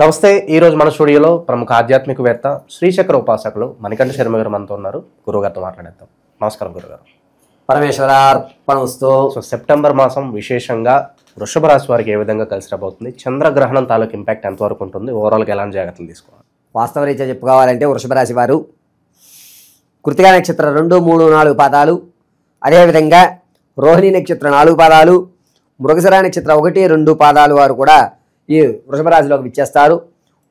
నమస్తే. ఈరోజు మన స్టూడియోలో ప్రముఖ ఆధ్యాత్మికవేత్త శ్రీచక్ర ఉపాసకులు మణికంఠ శర్మ గారు మనతో ఉన్నారు. గురుగారితో మాట్లాడేద్దాం. నమస్కారం గురుగారు. పరమేశ్వరార్పణమస్తు. సెప్టెంబర్ మాసం విశేషంగా వృషభ రాశి వారికి ఏ విధంగా కలిసి రాబోతుంది? చంద్రగ్రహణం తాలూకు ఇంపాక్ట్ ఎంతవరకు ఉంటుంది? ఓవరాల్గా ఎలాంటి జాగ్రత్తలు తీసుకోవాలి? వాస్తవరీత్యా చెప్పుకోవాలంటే వృషభ రాశి వారు కృతికా నక్షత్ర 2, 3, 4 పాదాలు, అదేవిధంగా రోహిణి నక్షత్ర 4 పాదాలు, మృగశిర నక్షత్ర 1, 2 పాదాలు వారు కూడా ఈ వృషభ రాశిలోకి విచ్చేస్తారు.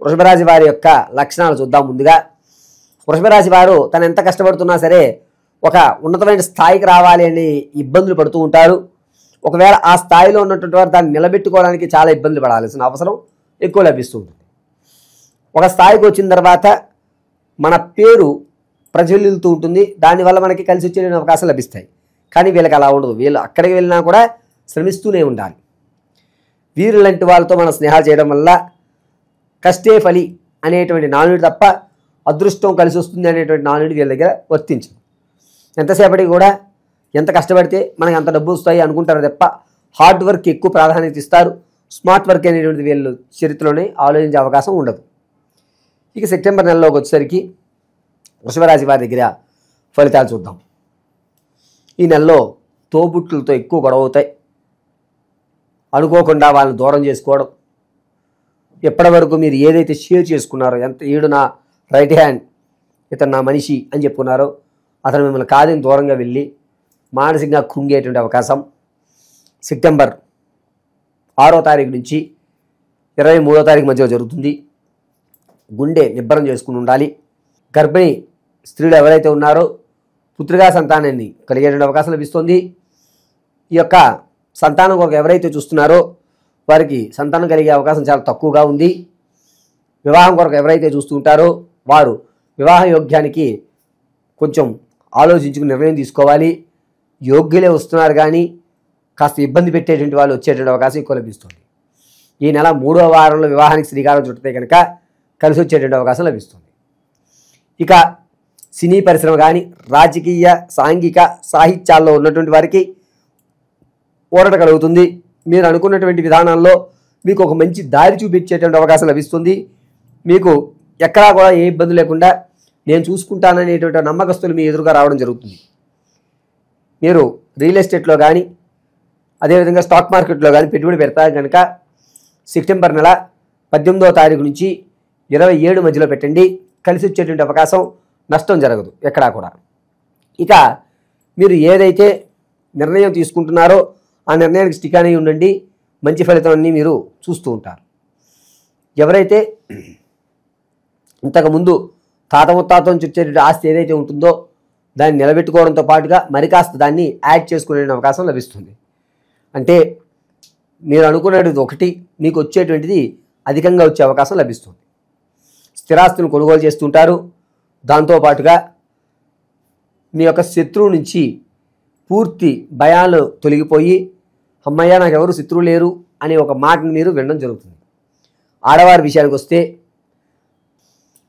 వృషభ రాశి వారి యొక్క లక్షణాలు చూద్దాం. ముందుగా వృషభ రాశి వారు తను ఎంత కష్టపడుతున్నా సరే ఒక ఉన్నతమైన స్థాయికి రావాలి అని ఇబ్బందులు పడుతూ ఉంటారు. ఒకవేళ ఆ స్థాయిలో ఉన్నటువంటి వారు దాన్ని నిలబెట్టుకోవడానికి చాలా ఇబ్బందులు పడాల్సిన అవసరం ఎక్కువ లభిస్తూ ఉంటుంది. ఒక స్థాయికి వచ్చిన తర్వాత మన పేరు ప్రజ్వలిల్లుతూ ఉంటుంది. దానివల్ల మనకి కలిసి వచ్చే అవకాశాలు లభిస్తాయి. కానీ వీళ్ళకి అలా ఉండదు. వీళ్ళు అక్కడికి వెళ్ళినా కూడా శ్రమిస్తూనే ఉండాలి. వీరులాంటి వాళ్ళతో మనం స్నేహాలు చేయడం వల్ల కష్టే ఫలి అనేటువంటి నానుడి తప్ప అదృష్టం కలిసి వస్తుంది అనేటువంటి నానుడి వీళ్ళ దగ్గర వర్తించదు. ఎంతసేపటికి కూడా ఎంత కష్టపడితే మనకి అంత డబ్బు వస్తాయి అనుకుంటారు తప్ప హార్డ్ వర్క్ ఎక్కువ ప్రాధాన్యత ఇస్తారు. స్మార్ట్ వర్క్ అనేటువంటిది వీళ్ళు చరిత్రలోనే ఆలోచించే అవకాశం ఉండదు. ఇక సెప్టెంబర్ నెలలోకి వచ్చేసరికి వృషభరాశి వారి దగ్గర ఫలితాలు చూద్దాం. ఈ నెలలో తోబుట్టులతో ఎక్కువ గొడవ అవుతాయి. అనుకోకుండా వాళ్ళని దూరం చేసుకోవడం, ఎప్పటి వరకు మీరు ఏదైతే షేర్ చేసుకున్నారో, ఎంత ఈడు నా రైట్ హ్యాండ్, ఇతను నా మనిషి అని చెప్పుకున్నారో అతను మిమ్మల్ని కాదని దూరంగా వెళ్ళి మానసికంగా కృంగేటువంటి అవకాశం సెప్టెంబర్ 6వ తారీఖు నుంచి 23వ తారీఖు మధ్యలో జరుగుతుంది. గుండె నిబ్బరం చేసుకుని ఉండాలి. గర్భిణీ స్త్రీలు ఎవరైతే ఉన్నారో పుత్రికా సంతానాన్ని కలిగేటువంటి అవకాశం లభిస్తుంది. ఈ యొక్క సంతానం కొరకు ఎవరైతే చూస్తున్నారో వారికి సంతానం కలిగే అవకాశం చాలా తక్కువగా ఉంది. వివాహం కొరకు ఎవరైతే చూస్తూ ఉంటారో వారు వివాహ యోగ్యానికి కొంచెం ఆలోచించుకుని నిర్ణయం తీసుకోవాలి. యోగ్యులే వస్తున్నారు కానీ కాస్త ఇబ్బంది పెట్టేటువంటి వాళ్ళు వచ్చేటువంటి అవకాశం ఎక్కువ లభిస్తుంది. ఈ నెల 3వ వారంలో వివాహానికి శ్రీకారం చుట్టితే కనుక కలిసి వచ్చేటువంటి అవకాశం లభిస్తుంది. ఇక సినీ పరిశ్రమ కానీ రాజకీయ, సాంఘిక, సాహిత్యాల్లో ఉన్నటువంటి వారికి ఊరట కలుగుతుంది. మీరు అనుకున్నటువంటి విధానాల్లో మీకు ఒక మంచి దారి చూపించేటువంటి అవకాశం లభిస్తుంది. మీకు ఎక్కడా కూడా ఏ ఇబ్బంది లేకుండా నేను చూసుకుంటాననేటువంటి నమ్మకస్తులు మీ ఎదురుగా రావడం జరుగుతుంది. మీరు రియల్ ఎస్టేట్లో కానీ అదేవిధంగా స్టాక్ మార్కెట్లో కానీ పెట్టుబడి పెడతారు కనుక సెప్టెంబర్ నెల 18వ తారీఖు నుంచి 27 మధ్యలో పెట్టండి. కలిసి వచ్చేటువంటి అవకాశం, నష్టం జరగదు ఎక్కడా కూడా. ఇక మీరు ఏదైతే నిర్ణయం తీసుకుంటున్నారో ఆ నిర్ణయానికి స్టిక్ అని ఉండండి. మంచి ఫలితాన్ని మీరు చూస్తూ ఉంటారు. ఎవరైతే ఇంతకుముందు తాత ముత్తాత నుంచి వచ్చేటువంటి ఆస్తి ఏదైతే ఉంటుందో దాన్ని నిలబెట్టుకోవడంతో పాటుగా మరి కాస్త దాన్ని యాడ్ చేసుకునే అవకాశం లభిస్తుంది. అంటే మీరు అనుకునేది ఒకటి, మీకు వచ్చేటువంటిది అధికంగా వచ్చే అవకాశం లభిస్తుంది. స్థిరాస్తులను కొనుగోలు చేస్తుంటారు. దాంతోపాటుగా మీ యొక్క శత్రువు నుంచి పూర్తి భయాలు తొలగిపోయి అమ్మయ్య నాకు ఎవరు శత్రువు లేరు అనే ఒక మాటను మీరు వినడం జరుగుతుంది. ఆడవారి విషయానికి వస్తే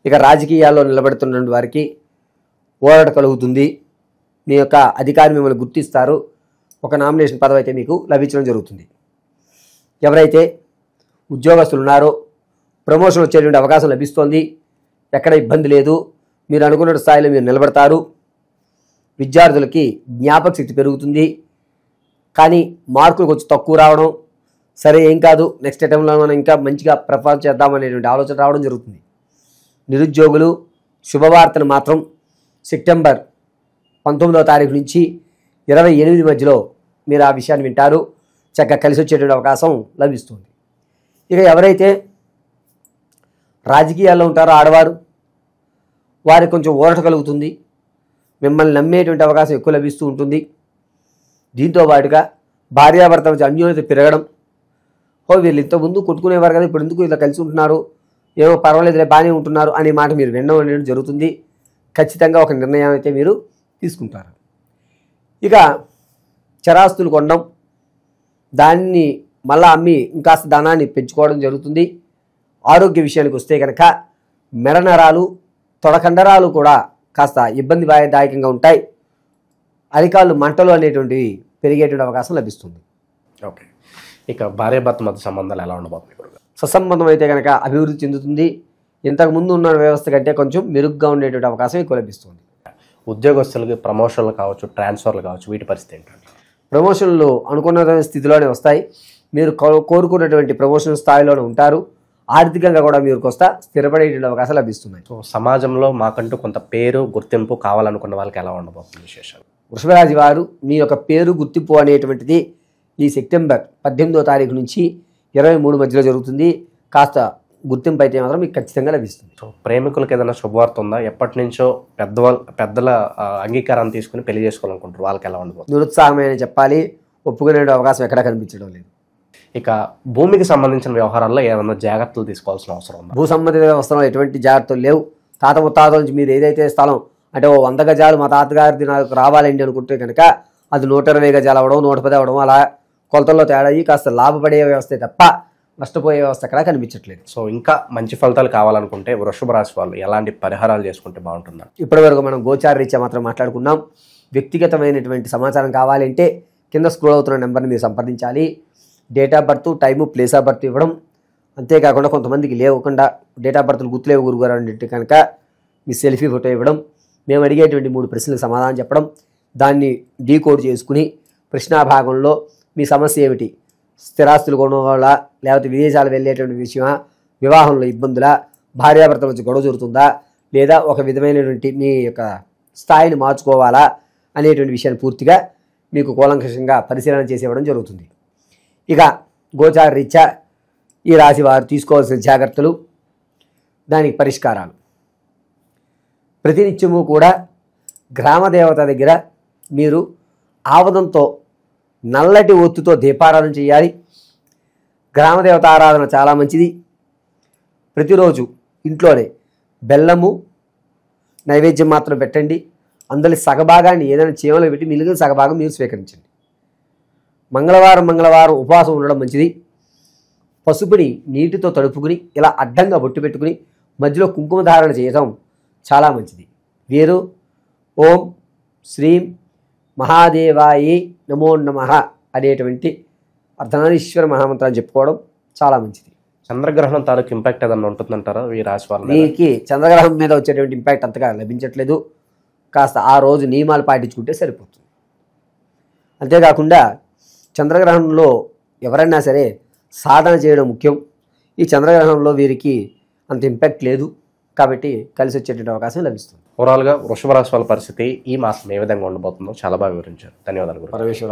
ఇక రాజకీయాల్లో నిలబడుతున్న వారికి ఓరట కలుగుతుంది. మీ యొక్క అధికారి మిమ్మల్ని గుర్తిస్తారు. ఒక నామినేషన్ పదవి అయితే మీకు లభించడం జరుగుతుంది. ఎవరైతే ఉద్యోగస్తులు ఉన్నారో ప్రమోషన్ వచ్చేటువంటి అవకాశం లభిస్తోంది. ఎక్కడ ఇబ్బంది లేదు. మీరు అనుకున్న స్థాయిలో మీరు నిలబడతారు. విద్యార్థులకి జ్ఞాపక శక్తి పెరుగుతుంది. కానీ మార్కులు కొంచెం తక్కువ రావడం, సరే ఏం కాదు నెక్స్ట్ అటెంప్ట్లో మనం ఇంకా మంచిగా పెర్ఫార్మ్ చేద్దామనేటువంటి ఆలోచన రావడం జరుగుతుంది. నిరుద్యోగులు శుభవార్తను మాత్రం సెప్టెంబర్ 19వ తారీఖు నుంచి 28 మధ్యలో మీరు ఆ విషయాన్ని వింటారు. చక్కగా కలిసి వచ్చేటువంటి అవకాశం లభిస్తుంది. ఇక ఎవరైతే రాజకీయాల్లో ఉంటారో ఆడవారు, వారికి కొంచెం ఊరట కలుగుతుంది. మిమ్మల్ని నమ్మేటువంటి అవకాశం ఎక్కువ లభిస్తూ ఉంటుంది. దీంతో పాటుగా భార్యాభర్త మధ్య అన్యోన్యత పెరగడం, వీళ్ళు ఇంతకుముందు కొట్టుకునేవారు కదా ఇప్పుడు ఎందుకు ఇలా కలిసి ఉంటున్నారు, ఏమో పర్వాలేదులే బాగానే ఉంటున్నారు అనే మాట మీరు వినడం అనేది జరుగుతుంది. ఖచ్చితంగా ఒక నిర్ణయం అయితే మీరు తీసుకుంటారు. ఇక చరాస్తులు కొనడం, దాన్ని మళ్ళా అమ్మి ఇంకాస్త ధనాన్ని పెంచుకోవడం జరుగుతుంది. ఆరోగ్య విషయానికి వస్తే కనుక మెడ నరాలు, తొడకండరాలు కూడా కాస్త ఇబ్బందిదాయకంగా ఉంటాయి. అరికాళ్ళు మంటలు అనేటువంటివి పెరిగేటువంటి అవకాశం లభిస్తుంది. ఓకే. ఇక భార్యాభర్త మధ్య సంబంధాలు ఎలా ఉండబోతున్నాయి? సత్సంబంధం అయితే కనుక అభివృద్ధి చెందుతుంది. ఇంతకుముందు ఉన్న వ్యవస్థ కంటే కొంచెం మెరుగ్గా ఉండేటువంటి అవకాశం ఎక్కువ లభిస్తుంది. ఉద్యోగస్తులకి ప్రమోషన్లు కావచ్చు, ట్రాన్స్ఫర్లు కావచ్చు, వీటి పరిస్థితి ఏంటంటే? ప్రమోషన్లు అనుకున్న స్థితిలోనే వస్తాయి. మీరు కోరుకున్నటువంటి ప్రమోషన్ స్థాయిలోనే ఉంటారు. ఆర్థికంగా కూడా మీరు కొంత స్థిరపడేటువంటి అవకాశాలు లభిస్తున్నాయి. సో సమాజంలో మాకంటూ కొంత పేరు గుర్తింపు కావాలనుకున్న వాళ్ళకి ఎలా ఉండబోతుంది విశేషాలు? వృషభ రాశి వారు మీ యొక్క పేరు గుర్తింపు అనేటువంటిది ఈ సెప్టెంబర్ 18వ తారీఖు నుంచి 23 మధ్యలో జరుగుతుంది. కాస్త గుర్తింపు అయితే మాత్రం మీకు ఖచ్చితంగా లభిస్తుంది. సో ప్రేమికులకు ఏదైనా శుభవార్త ఉందా? ఎప్పటి నుంచో పెద్దల అంగీకారాన్ని తీసుకుని పెళ్లి చేసుకోవాలనుకుంటారు, వాళ్ళకి ఎలా ఉండబోతుంది? నిరుత్సాహమైన చెప్పాలి, ఒప్పుకునే అవకాశం ఎక్కడా కనిపించడం లేదు. ఇక భూమికి సంబంధించిన వ్యవహారాల్లో ఏమైనా జాగ్రత్తలు తీసుకోవాల్సిన అవసరం ఉందా? భూ సంబంధిత వ్యవస్థలో ఎటువంటి జాగ్రత్తలు లేవు. తాత ముత్తాతల నుంచి మీరు ఏదైతే స్థలం అంటే 100 గజాలు మా తాతగారిది నాకు రావాలండి అనుకుంటే కనుక అది 120 గజాలు అవ్వడం, 110 అవ్వడం, అలా కొలతల్లో తేడా అయ్యి కాస్త లాభపడే వ్యవస్థే తప్ప నష్టపోయే వ్యవస్థ ఎక్కడా కనిపించట్లేదు. సో ఇంకా మంచి ఫలితాలు కావాలనుకుంటే వృషభ రాశి వాళ్ళు ఎలాంటి పరిహారాలు చేసుకుంటే బాగుంటుందా? ఇప్పటివరకు మనం గోచార రీత్యా మాత్రం మాట్లాడుకున్నాం. వ్యక్తిగతమైనటువంటి సమాచారం కావాలంటే కింద స్క్రోల్ అవుతున్న నెంబర్ని మీరు సంప్రదించాలి. Date of birth, time, place of birth ఇవ్వడం. అంతేకాకుండా కొంతమందికి లేకుండా డేట్ ఆఫ్ బర్త్లు గుర్తులేవు గురుగారు అంటే కనుక మీ సెల్ఫీ ఫోటో ఇవ్వడం, మేము అడిగేటువంటి 3 ప్రశ్నలకు సమాధానం చెప్పడం, దాన్ని డీకోడ్ చేసుకుని ప్రశ్నాభాగంలో మీ సమస్య ఏమిటి, స్థిరాస్తులు కొనుగోలా, లేకపోతే విదేశాలు వెళ్ళేటువంటి విషయమా, వివాహంలో ఇబ్బందులా, భార్యాభర్తల మధ్య గొడవ జరుగుతుందా, లేదా ఒక విధమైనటువంటి మీ యొక్క స్థాయిని మార్చుకోవాలా అనేటువంటి విషయాన్ని పూర్తిగా మీకు కూలంకషంగా పరిశీలన చేసి ఇవ్వడం జరుగుతుంది. ఇక గోచార రీత్యా ఈ రాశి వారు తీసుకోవాల్సిన జాగ్రత్తలు, దానికి పరిష్కారాలు. ప్రతినిత్యము కూడా గ్రామదేవత దగ్గర మీరు ఆవదంతో నల్లటి ఒత్తుతో దీపారాధన చేయాలి. గ్రామదేవత ఆరాధన చాలా మంచిది. ప్రతిరోజు ఇంట్లోనే బెల్లము నైవేద్యం మాత్రం పెట్టండి. అందులో సగభాగాన్ని ఏదైనా చీమలో పెట్టి మిగిలిన సగభాగం మీరు స్వీకరించండి. మంగళవారం ఉపవాసం ఉండడం మంచిది. పసుపుని నీటితో తడుపుకుని ఇలా అడ్డంగా బొట్టు పెట్టుకుని మధ్యలో కుంకుమ ధారణ చేయడం చాలా మంచిది. వీరు ఓం శ్రీం మహాదేవాయే నమో నమః అనేటువంటి అర్ధనారీశ్వర మహామంత్రాన్ని చెప్పుకోవడం చాలా మంచిది. చంద్రగ్రహణం తాలూకు ఇంపాక్ట్ ఏదన్నా ఉంటుందంటారా ఈ రాశి వాళ్ళ? దీనికి చంద్రగ్రహణం మీద వచ్చేటువంటి ఇంపాక్ట్ అంతగా లభించట్లేదు. కాస్త ఆ రోజు నియమాలు పాటించుకుంటే సరిపోతుంది. అంతేకాకుండా చంద్రగ్రహణంలో ఎవరైనా సరే సాధన చేయడం ముఖ్యం. ఈ చంద్రగ్రహణంలో వీరికి అంత ఇంపాక్ట్ లేదు కాబట్టి కలిసి వచ్చేటువంటి అవకాశం లభిస్తుంది. ఓవరాల్గా వృషభ రాశి వాళ్ళ పరిస్థితి ఈ మాసం ఏ విధంగా ఉండబోతుందో చాలా బాగా వివరించారు. ధన్యవాదాలు గురు. పరమేశ్వర.